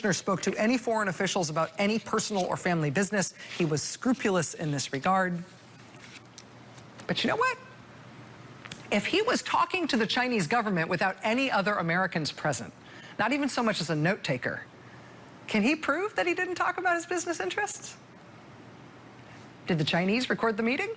Kushner spoke to any foreign officials about any personal or family business. He was scrupulous in this regard. But you know what? If he was talking to the Chinese government without any other Americans present, not even so much as a note taker, can he prove that he didn't talk about his business interests? Did the Chinese record the meeting?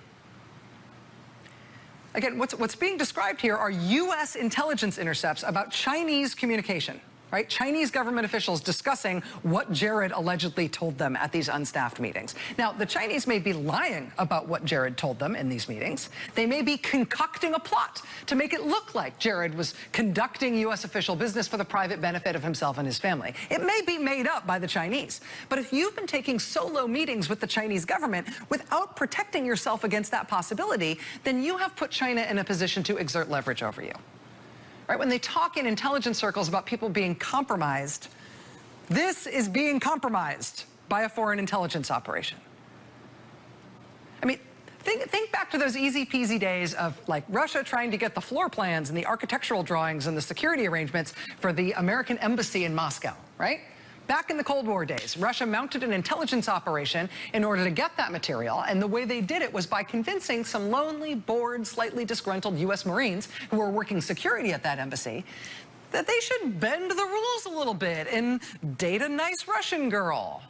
Again, what's being described here are U.S. intelligence intercepts about Chinese communication, right? Chinese government officials discussing what Jared allegedly told them at these unstaffed meetings. Now, the Chinese may be lying about what Jared told them in these meetings. They may be concocting a plot to make it look like Jared was conducting U.S. official business for the private benefit of himself and his family. It may be made up by the Chinese. But if you've been taking solo meetings with the Chinese government without protecting yourself against that possibility, then you have put China in a position to exert leverage over you. Right, when they talk in intelligence circles about people being compromised, this is being compromised by a foreign intelligence operation. I mean, think back to those easy-peasy days of, like, Russia trying to get the floor plans and the architectural drawings and the security arrangements for the American embassy in Moscow, right? Back in the Cold War days, Russia mounted an intelligence operation in order to get that material, and the way they did it was by convincing some lonely, bored, slightly disgruntled U.S. Marines who were working security at that embassy that they should bend the rules a little bit and date a nice Russian girl.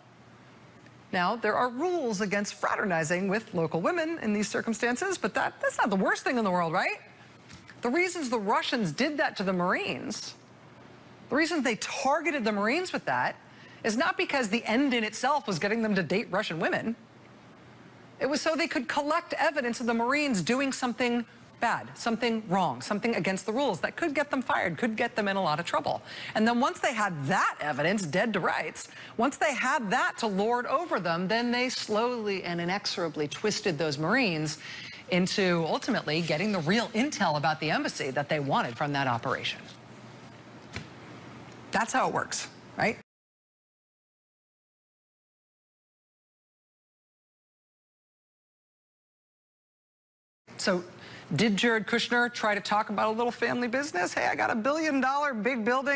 Now, there are rules against fraternizing with local women in these circumstances, but that's not the worst thing in the world, right? The reasons the Russians did that to the Marines, the reason they targeted the Marines with that, is not because the end in itself was getting them to date Russian women. It was so they could collect evidence of the Marines doing something bad, something wrong, something against the rules that could get them fired, could get them in a lot of trouble. And then once they had that evidence, dead to rights, once they had that to lord over them, then they slowly and inexorably twisted those Marines into ultimately getting the real intel about the embassy that they wanted from that operation. That's how it works, right? So did Jared Kushner try to talk about a little family business? Hey, I got $1 billion big building.